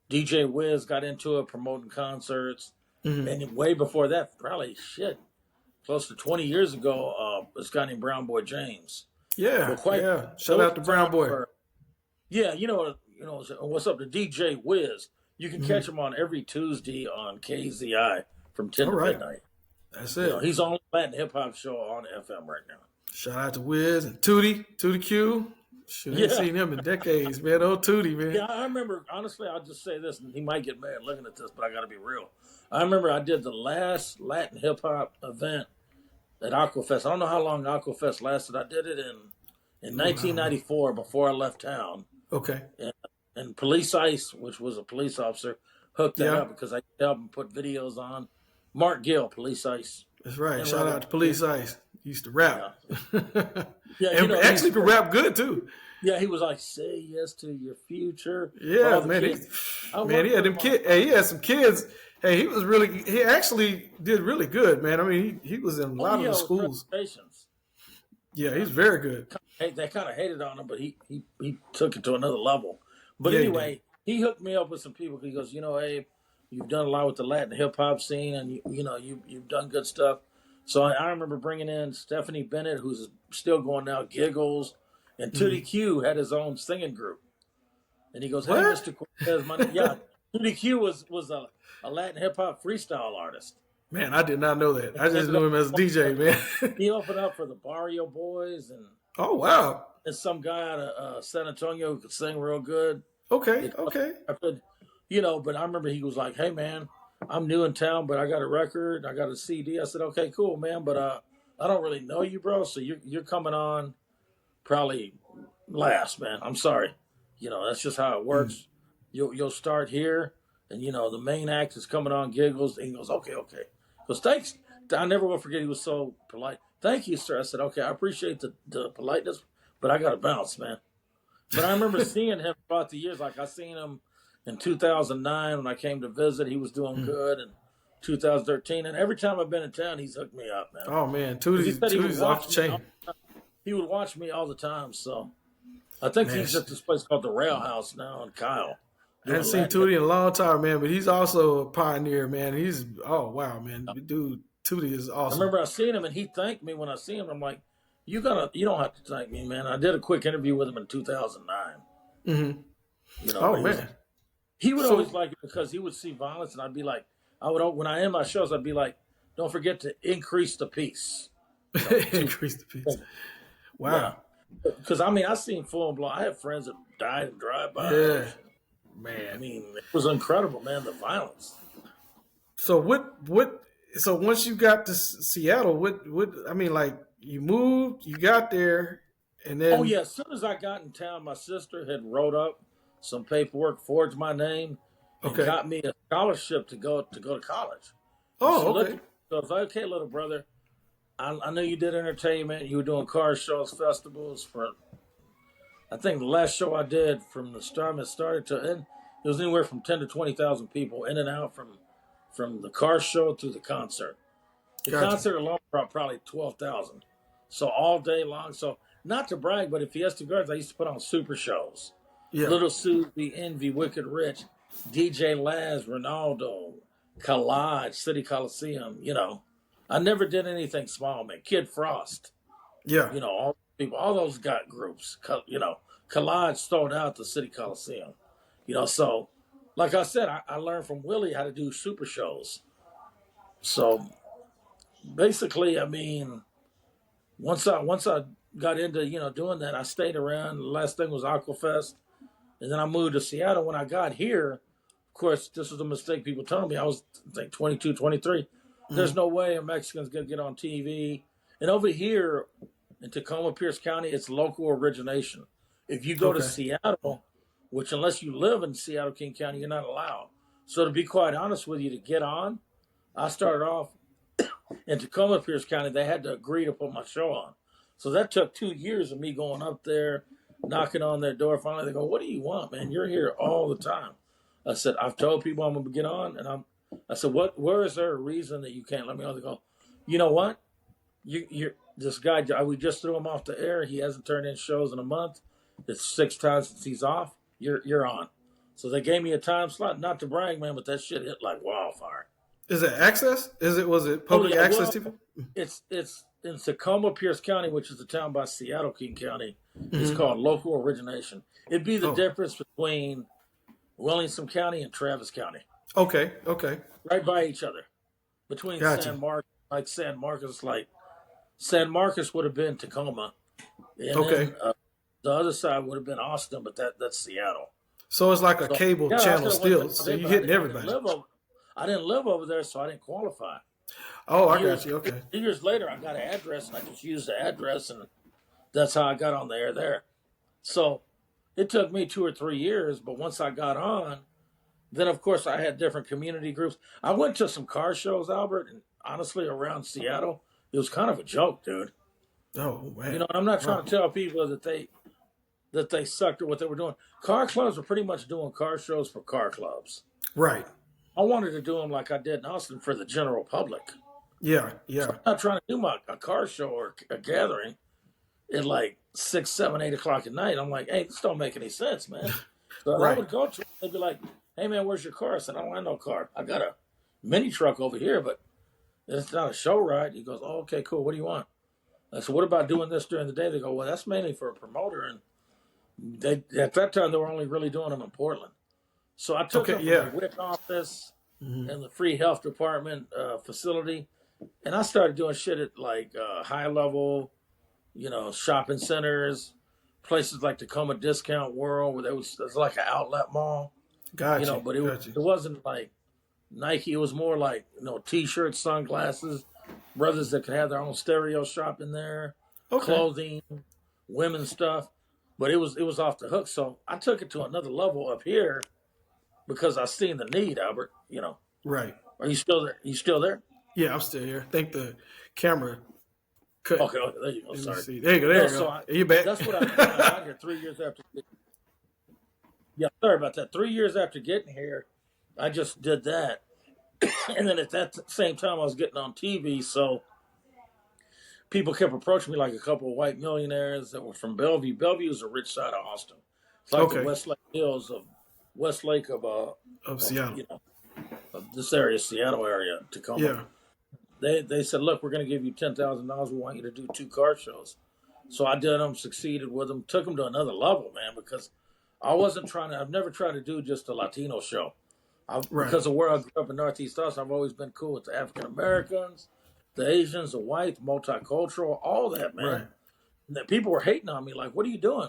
DJ Wiz got into it, promoting concerts. Mm-hmm. And way before that, probably close to 20 years ago, this guy named Brown Boy James. Yeah, Shout out to Brown Boy. What's up to DJ Wiz? You can catch him on every Tuesday on KZI from 10 to midnight. That's it. He's on Latin hip hop show on FM right now. Shout out to Wiz and Tootie Q. Should have seen him in decades, man. Old Tootie, man. Yeah, I remember. Honestly, I'll just say this, and he might get mad looking at this, but I got to be real. I remember I did the last Latin hip hop event at Aquafest. I don't know how long Aquafest lasted. I did it in 1994 before I left town. Okay. And Police Ice, which was a police officer, hooked that up because I helped him put videos on. Mark Gill, Police Ice. That's right. Shout out to Police Ice. He used to rap. And actually could rap good too. Yeah, he was like, "Say yes to your future." Yeah, man. He had them kids. Hey, he had some kids. Hey, he actually did really good, man. I mean, he was in a lot of the schools. Yeah, he's very good. They kind of hated on him, but he took it to another level. But anyway, he hooked me up with some people. He goes, Abe, you've done a lot with the Latin hip hop scene, and you've done good stuff. So I remember bringing in Stephanie Bennett, who's still going now, Giggles, and Tootie Q had his own singing group. And he goes, "Hey, Mr. Cortez, Tootie Q was a Latin hip hop freestyle artist." Man, I did not know that. I just knew him as a DJ, man. He opened up for the Barrio Boys and wow, and some guy out of San Antonio who could sing real good. Okay. But I remember he was like, "Hey, man, I'm new in town, but I got a record, I got a CD." I said, "Okay, cool, man, but I don't really know you, bro. So you're coming on probably last, man. I'm sorry. That's just how it works. You'll start here, and the main act is coming on, Giggles." And he goes, "Okay." Because thanks. I never will forget. He was so polite. "Thank you, sir." I said, "Okay, I appreciate the politeness, but I got to bounce, man." But I remember seeing him throughout the years. Like I seen him in 2009 when I came to visit. He was doing good. And 2013, and every time I've been in town, he's hooked me up, man. Oh man, Tootie's off the chain. He would watch me all the time. So I think he's at this place called the Rail House now in Kyle. I haven't seen Tootie in a long time, man, but he's also a pioneer, man. Man. Dude, Tootie is awesome. I remember I seen him, and he thanked me when I see him. I'm like, you don't have to thank me, man. I did a quick interview with him in 2009. Mm-hmm. Man. He would always like it because he would see violence, and I'd be like, when I end my shows, I'd be like, don't forget to increase the peace. Increase the peace. Wow. Because, I seen full blown. I have friends that died in drive-by. Yeah. Man. It was incredible, man, the violence. So so once you got to Seattle, you moved, you got there, and then... Oh, yeah, as soon as I got in town, my sister had wrote up some paperwork, forged my name, and got me a scholarship to go to college. Oh, okay. So I was like, "Okay, little brother, I know you did entertainment. You were doing car shows, festivals for. I think the last show I did from the time it started to end, it was anywhere from 10 to 20,000 people in and out from the car show to the concert. The concert alone probably 12,000. So all day long. So not to brag, but at Fiesta Gardens, I used to put on super shows. Yeah. Little Susie, Envy, Wicked Rich, DJ Laz, Ronaldo, Collage, City Coliseum. I never did anything small, man. Kid Frost. Yeah. All people, all those got groups. Collage sold out the City Coliseum. So like I said, I learned from Willie how to do super shows. So basically, once I got into, doing that, I stayed around. The last thing was Aquafest. And then I moved to Seattle. When I got here, of course, this was a mistake people told me. I was, 22, 23. There's no way a Mexican's going to get on TV. And over here in Tacoma, Pierce County, it's local origination. If you go to Seattle, which unless you live in Seattle, King County, you're not allowed. So to be quite honest with you, to get on, I started off in Tacoma, Pierce County. They had to agree to put my show on. So that took 2 years of me going up there, knocking on their door. Finally, they go, "What do you want, man? You're here all the time." I said, "I've told people I'm going to get on." And I said, where is there a reason that you can't let me on? They go, "You know what? You're this guy, we just threw him off the air. He hasn't turned in shows in a month. It's 6 times since he's off. You're on." So they gave me a time slot, not to brag, man, but that shit hit like wildfire. Is it access? Was it public access TV? It's in Tacoma, Pierce County, which is a town by Seattle, King County. It's called local origination. It'd be the difference between Williamson County and Travis County. Okay. Right by each other. Between San Marcos, San Marcos would have been Tacoma. And then, the other side would have been Austin, but that's Seattle. So it's like a cable channel still. So you're hitting everybody. I didn't live over there, so I didn't qualify. Oh, I got you. Okay. Years later, I got an address, and I just used the address, and that's how I got on the air there. So it took me 2 or 3 years, but once I got on, then, of course, I had different community groups. I went to some car shows, Albert, and honestly, around Seattle, it was kind of a joke, dude. Oh, man. You know, I'm not trying to tell people that they sucked at what they were doing. Car clubs were pretty much doing car shows for car clubs. Right. I wanted to do them like I did in Austin for the general public. Yeah. So I'm not trying to do a car show or a gathering at like 6, 7, 8 o'clock at night. I'm like, hey, this don't make any sense, man. So I would go to them, they'd be like, "Hey, man, where's your car?" I said, "I don't have no car. I got a mini truck over here, but it's not a show ride." He goes, "Oh, okay, cool. What do you want?" I said, "What about doing this during the day?" They go, "Well, that's mainly for a promoter." And at that time, they were only really doing them in Portland. So I took them from the WIC office and the free health department facility, and I started doing shit at like high level, shopping centers, places like Tacoma Discount World, where there was like an outlet mall. Gotcha. But it wasn't like Nike. It was more like T-shirts, sunglasses, brothers that could have their own stereo shop in there, clothing, women's stuff. But it was off the hook. So I took it to another level up here because I seen the need, Albert. Right. Are you still there? You still there? Yeah, I'm still here. I think the camera cut. Okay, there you go. Sorry. See. There you go. So you back? That's what I got here 3 years after. Yeah, sorry about that. 3 years after getting here, I just did that. And then at that same time, I was getting on TV. So people kept approaching me, like a couple of white millionaires that were from Bellevue. Bellevue is a rich side of Austin. It's like the Westlake Hills of Westlake of Seattle. Of this area, Seattle area, Tacoma. Yeah. They said, "Look, we're going to give you $10,000. We want you to do 2 car shows." So I did them, succeeded with them, took them to another level, man, because I've never tried to do just a Latino show. Because of where I grew up in Northeast Austin, I've always been cool with the African Americans, the Asians, the whites, multicultural, all that, man. Right. And that people were hating on me, like, "What are you doing?"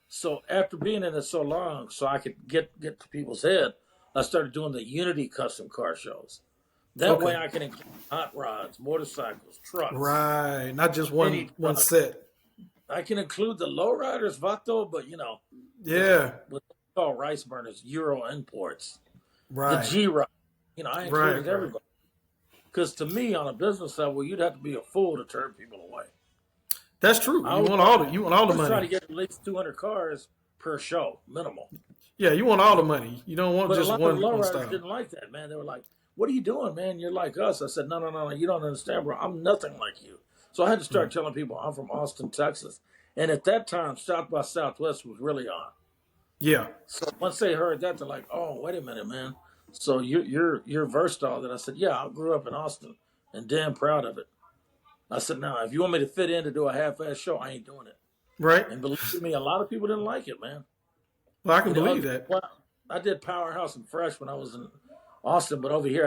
So after being in it so long, so I could get to people's head, I started doing the Unity custom car shows. That way I can include hot rods, motorcycles, trucks. Right. Not just one set. I can include the lowriders, Vato, but what they call rice burners, Euro imports. Right. The G-Rod. I included everybody. Because to me, on a business level, you'd have to be a fool to turn people away. That's true. You want all the money. Try to get at least 200 cars per show, minimal. Yeah, you want all the money. You don't want but just a lot one of lowriders style. didn't like that, man. They were like, "What are you doing, man? You're like us." I said, No. You don't understand, bro. I'm nothing like you. So I had to start telling people I'm from Austin, Texas. And at that time, South by Southwest was really on. Yeah. So once they heard that, they're like, "Oh, wait a minute, man. So you're versed all that." I said, "Yeah, I grew up in Austin and damn proud of it." I said, "Now, if you want me to fit in to do a half-ass show, I ain't doing it." Right. And believe me, a lot of people didn't like it, man. Well, I can believe that. Well, I did Powerhouse and Fresh when I was in Austin, but over here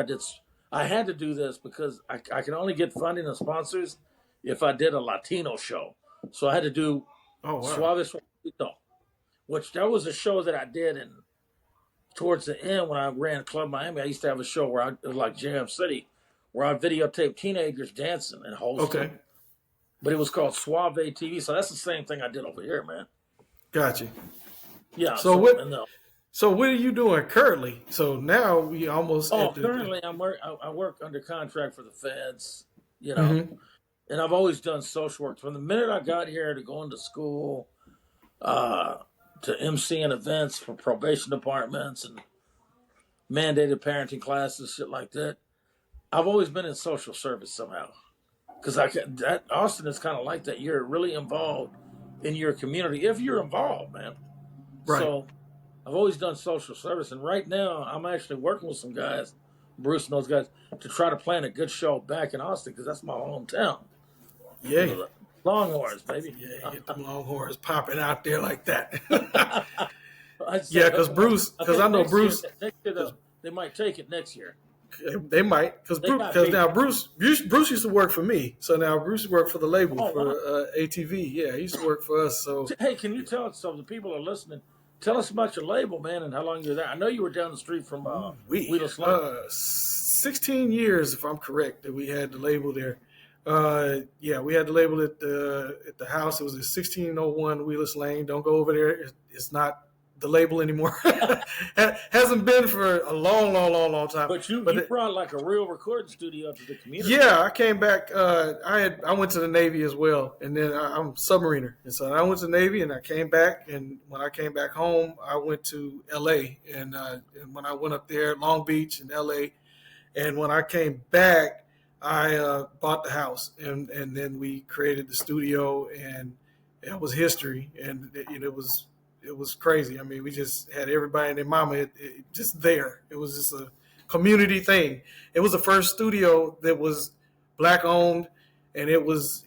I had to do this because I can only get funding and sponsors if I did a Latino show. So I had to do Suave Suavecito, which that was a show that I did towards the end when I ran Club Miami. I used to have a show where it was like Jam City, where I videotaped teenagers dancing and hosting. Okay. But it was called Suave TV. So that's the same thing I did over here, man. Gotcha. Yeah. So what are you doing currently? So now we almost. Currently I work under contract for the feds. You know, Mm-hmm. and I've always done social work from the minute I got here to going to school, to MCing events for probation departments and mandated parenting classes, shit like that. I've always been in social service somehow, because Austin is kind of like that. You're really involved in your community if you're involved, man. Right. So I've always done social service, and right now I'm actually working with some guys, Bruce and those guys, to try to plan a good show back in Austin, because that's my hometown. Yeah. Longhorns, baby. Yeah, get them Longhorns popping out there like that. Yeah, because I know Bruce. Next year, they might take it next year. They might, because now Bruce used to work for me, so now Bruce worked for the label for ATV. Yeah, he used to work for us. So hey, can you tell us, so the people are listening? Tell us about your label, man, and how long you were there. I know you were down the street from Wheeler Sloan. 16 years, if I'm correct, that we had the label there. We had the label at the house. It was at 1601 Wheeler Lane. Don't go over there. It's not the label anymore. Hasn't been for a long time. But you brought like a real recording studio to the community. Yeah, I came back. I went to the Navy as well, and then I'm a submariner, and so I went to the Navy, and I came back. And when I came back home, I went to L.A. And when I went up there, Long Beach and L.A. And when I came back, I bought the house, and then we created the studio, and it was history, and it was crazy. I mean, we just had everybody and their mama just there. It was just a community thing. It was the first studio that was Black owned, and it was,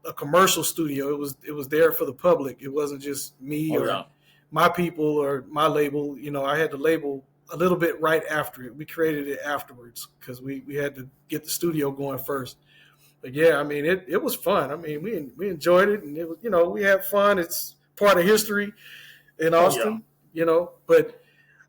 a commercial studio. It was there for the public. It wasn't just me or my people or my label. I had the label a little bit right after it. We created it afterwards because we had to get the studio going first. But yeah, I mean, it was fun. I mean, we enjoyed it, and it was, we had fun. It's part of history in Austin, but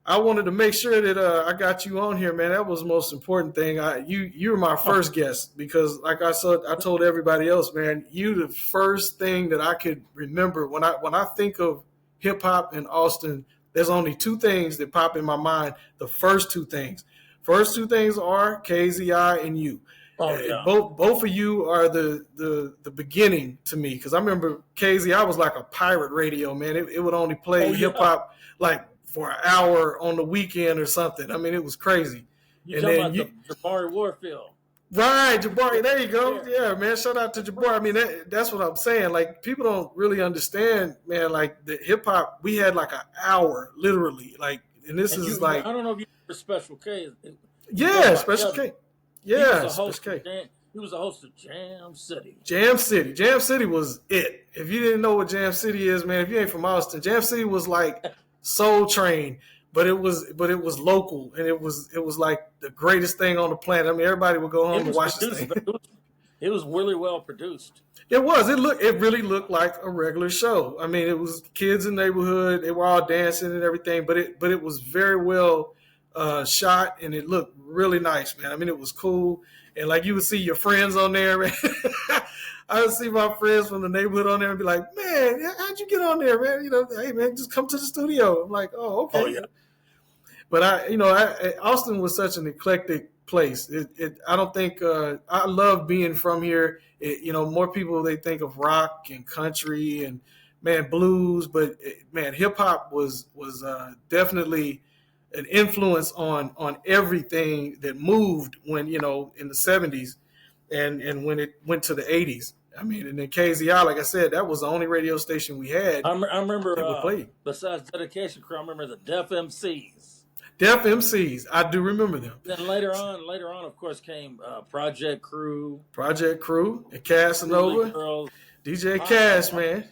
I wanted to make sure that I got you on here, man. That was the most important thing. You were my first guest because, like I told everybody else, man, you the first thing that I could remember when I think of hip hop in Austin. There's only two things that pop in my mind. The first two things are KZI and you. Oh, yeah. Both of you are the beginning to me, because I remember KZI was like a pirate radio, man. It would only play hip hop like for an hour on the weekend or something. I mean, it was crazy. You talking about the Jabari Warfield? Right, Jabari. There you go. Yeah, man. Shout out to Jabari. I mean, that's what I'm saying. Like, people don't really understand, man. Like, the hip hop, we had like an hour, literally. Like, and this is like, I don't know if you remember Special K. Yeah, Special K. Yeah, Special K. He was the host of Jam City. Jam City was it. If you didn't know what Jam City is, man, if you ain't from Austin, Jam City was like Soul Train. But it was local, and it was like the greatest thing on the planet. I mean, everybody would go home and watch this thing. It was really well produced. It was. It really looked like a regular show. I mean, it was kids in the neighborhood. They were all dancing and everything, but it was very well shot, and it looked really nice, man. I mean, it was cool, and like you would see your friends on there, man. I would see my friends from the neighborhood on there and be like, "Man, how'd you get on there, man? Hey, man, just come to the studio." I'm like, "Oh, okay." Oh, yeah. But Austin was such an eclectic place. I don't think I love being from here. More people, they think of rock and country and blues, but hip hop was definitely an influence on everything that moved when in the 70s and when it went to the 80s. I mean, and then KZI, like I said, that was the only radio station we had. I remember besides Dedication Crew, I remember the Def MCs. Def MCs, I do remember them. Then later on, of course, came Project Crew, and Casanova, DJ Cass, man.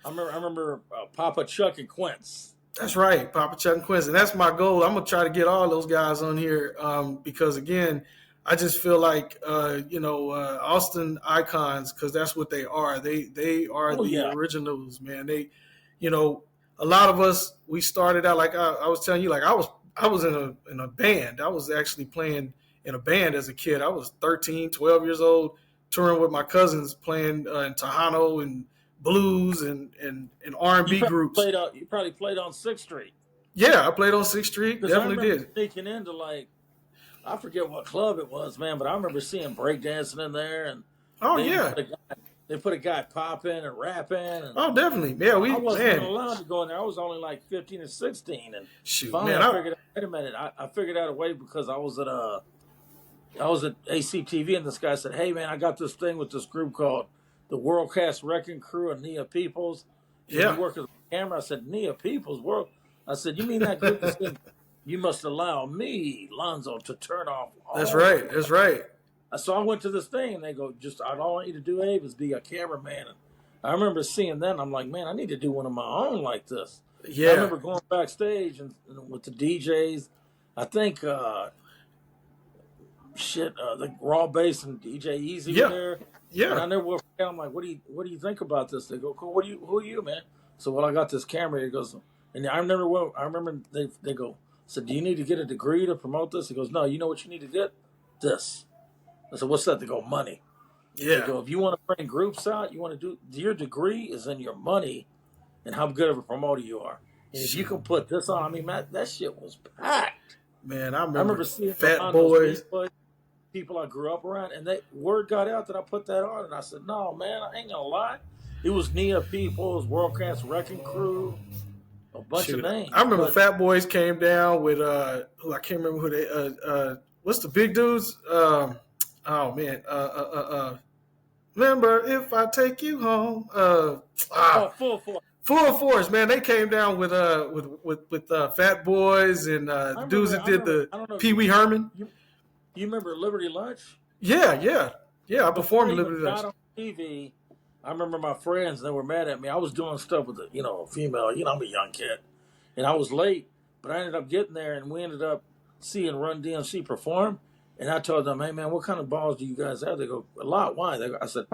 I remember Papa Chuck and Quince. That's right, Papa Chuck and Quince, and that's my goal. I'm gonna try to get all those guys on here because, again, I just feel like Austin icons, because that's what they are. They are originals, man. They, a lot of us, we started out like I was telling you, like I was in a band. I was actually playing in a band as a kid. I was 13, 12 years old, touring with my cousins, playing in Tejano and blues and R&B groups. You probably played on 6th Street. Yeah, I played on 6th Street. Definitely did. Sneaking into like, I forget what club it was, man, but I remember seeing breakdancing in there, and they put a guy popping and rapping. And oh, definitely, yeah. I wasn't allowed to go in there. I was only like 15 or 16, and finally I figured out, wait a minute, I figured out a way because I was at ACTV, and this guy said, "Hey, man, I got this thing with this group called the World Class Wrecking Crew and Nia Peoples. You work as a camera." I said, "Nia Peoples World." I said, "You mean that group that said, you must allow me, Lonzo, to turn off all." That's right. That's right. So I went to this thing, and they go, all I want you to do, Abe, is be a cameraman. And I remember seeing that, and I'm like, man, I need to do one of my own like this. Yeah. I remember going backstage and with the DJs. I think, the Raw Bass and DJ Easy were there. Yeah. And I never will forget. I'm like, what do you think about this? They go, cool. Who are you, man? So I got this camera. He goes, and I remember they go, so do you need to get a degree to promote this? He goes, no, you know what you need to get? This. I said, what's that? They go, money. Yeah. They go, if you want to bring groups out, you want to do, your degree is in your money and how good of a promoter you are. And if you can put this on, I mean, that shit was packed. Man, I remember seeing Fat Boys. People I grew up around, and word got out that I put that on, and I said, no, man, I ain't gonna lie. It was Nia Peoples, World Class Wrecking Crew, a bunch of names. I remember Fat Boys came down with who I can't remember who they what's the big dudes? Oh man, remember if I take you home? Full Force. Full Force, man. They came down with Fat Boys and the dudes that did the Pee Wee Herman. You remember Liberty Lunch? Yeah. I performed Liberty Lunch. On TV. I remember my friends, they were mad at me. I was doing stuff with a female. I'm a young kid, and I was late, but I ended up getting there, and we ended up seeing Run DMC perform. And I told them, hey, man, what kind of balls do you guys have? They go, a lot. Why? I said,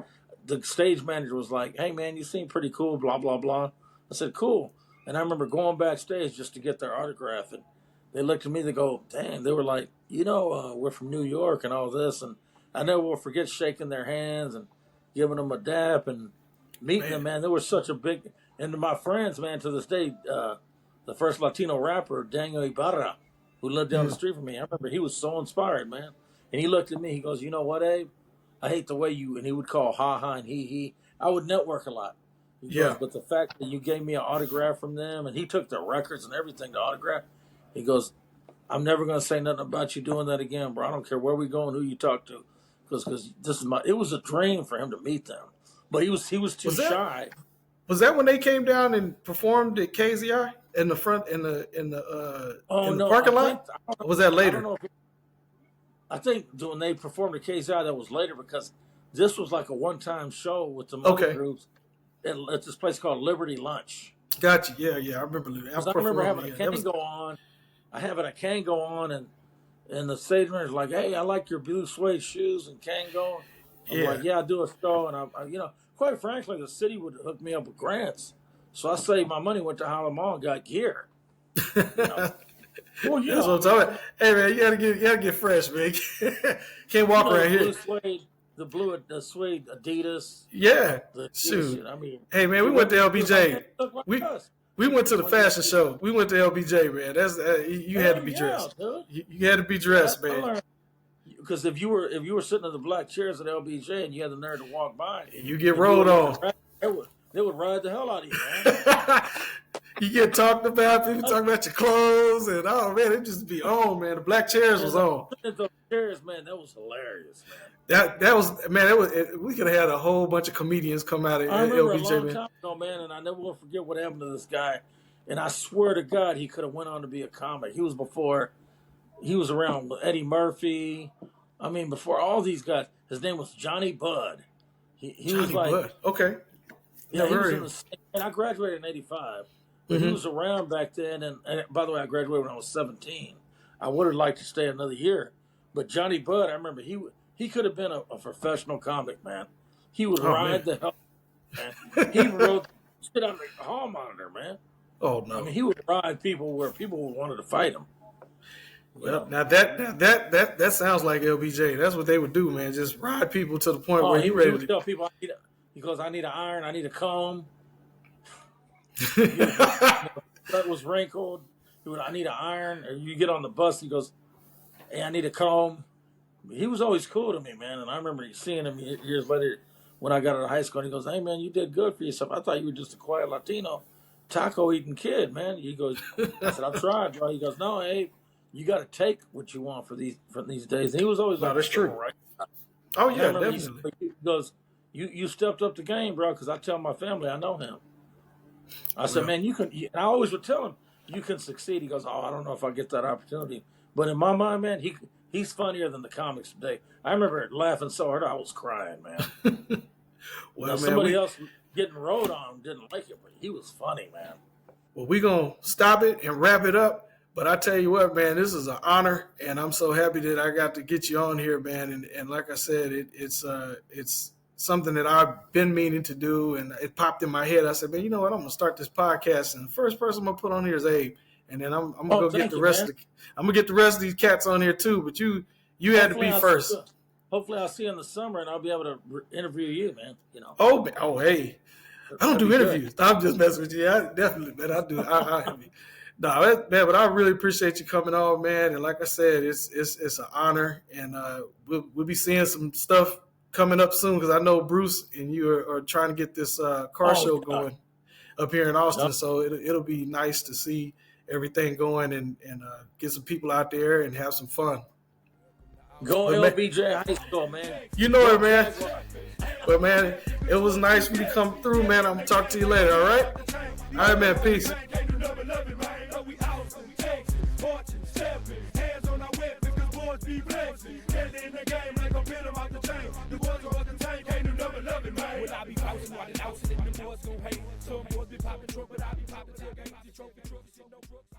the stage manager was like, hey, man, you seem pretty cool, blah, blah, blah. I said, cool. And I remember going backstage just to get their autograph. And they looked at me, they go, dang. They were like, we're from New York and all this. And I never will forget shaking their hands and giving them a dap and meeting them, man. They were such a big, and my friends, man, to this day, the first Latino rapper, Daniel Ibarra, who lived down the street from me. I remember he was so inspired, man. And he looked at me. He goes, you know what, Abe? I hate the way you, and he would call ha and he. I would network a lot. He goes, but the fact that you gave me an autograph from them, and he took the records and everything to autograph, he goes, I'm never going to say nothing about you doing that again, bro. I don't care where we go and who you talk to. Because it was a dream for him to meet them. But he was too shy. Was that when they came down and performed at KZI? In the front, in the parking lot? Or was that later? I think when they performed at KZI, that was later because this was like a one-time show with some other groups at this place called Liberty Lunch. Gotcha. Yeah. I remember that. I remember having a can go on. I having a can go on, and the stage manager's like, "Hey, I like your blue suede shoes and can go." I'm like, "Yeah, I do a show," and I quite frankly, the city would hook me up with grants. So I saved my money, went to Harlem Mall, and got gear. Well, that's what I'm talking about. Hey man, you gotta get fresh, man. Can't walk around here. The suede Adidas. Yeah. Shoot. Hey man, we went to LBJ. We went to the fashion show. We went to LBJ, man. That's you had to be dressed. You had to be dressed, man. Because if you were sitting in the black chairs at LBJ and you had the nerve to walk by, you get rolled on. They would ride the hell out of you, man. You get talked about, people talk about your clothes, and oh man, it just be on, man. The black chairs was on. The chairs, man, that was hilarious, man. That was, man. We could have had a whole bunch of comedians come out of LBJ, man. I remember a long time ago, man, and I never will forget what happened to this guy. And I swear to God, he could have went on to be a comic. He was around Eddie Murphy. I mean, before all these guys. His name was Johnny Budd. He was like, Budd. Okay. Yeah, he was in the same, and I graduated in '85. But he was around back then, and by the way, I graduated when I was 17. I would have liked to stay another year, but Johnny Budd, I remember he could have been a professional comic, man. He would ride the hell, man. He rode sit on the hall monitor, man. Oh no! I mean, he would ride people where people wanted to fight him. Well, now that sounds like LBJ. That's what they would do, man. Just ride people to the point where he ready to tell people He goes, I need an iron, I need a comb. That was wrinkled. He went, I need an iron. Or you get on the bus, he goes, hey, I need a comb. He was always cool to me, man. And I remember seeing him years later when I got out of high school. And he goes, hey, man, you did good for yourself. I thought you were just a quiet Latino, taco-eating kid, man. He goes, I said, I've tried, bro. He goes, no, hey, you got to take what you want for these days. And he was always like, that's true. Right? Oh, yeah, definitely. He goes, you stepped up the game, bro, because I tell my family I know him. I said, man, you can. And I always would tell him, you can succeed. He goes, oh, I don't know if I get that opportunity. But in my mind, man, he's funnier than the comics today. I remember laughing so hard I was crying, man. Well, somebody else getting rode on didn't like it, but he was funny, man. Well, we're going to stop it and wrap it up. But I tell you what, man, this is an honor, and I'm so happy that I got to get you on here, man. And like I said, it's something that I've been meaning to do, and it popped in my head. I said, man, you know what? I'm gonna start this podcast, and the first person I'm gonna put on here is Abe, and then I'm gonna go get the rest. I'm gonna get the rest of these cats on here too. But you had to be first. Hopefully, I'll see you in the summer, and I'll be able to interview you, man. You know. Oh, hey, I don't do interviews. Good. I'm just messing with you. I definitely, man. I do. Man, but I really appreciate you coming on, man. And like I said, it's an honor, and we'll be seeing some stuff coming up soon, because I know Bruce and you are trying to get this car show going up here in Austin. Yep. So it'll be nice to see everything going and get some people out there and have some fun. Go LBJ High School, man. You know it, man. But, man, it was nice for you to come through, man. I'm going to talk to you later, all right? All right, man. Peace. Be flexing, in the game like a pin out the chain. The boys on the tank, can't do nothing, love it, man. When I be bouncing, I done ousted, the boys gon' hate. Some boys be popping truck, but I be popping tailgates. Trophy trucks, no trucks.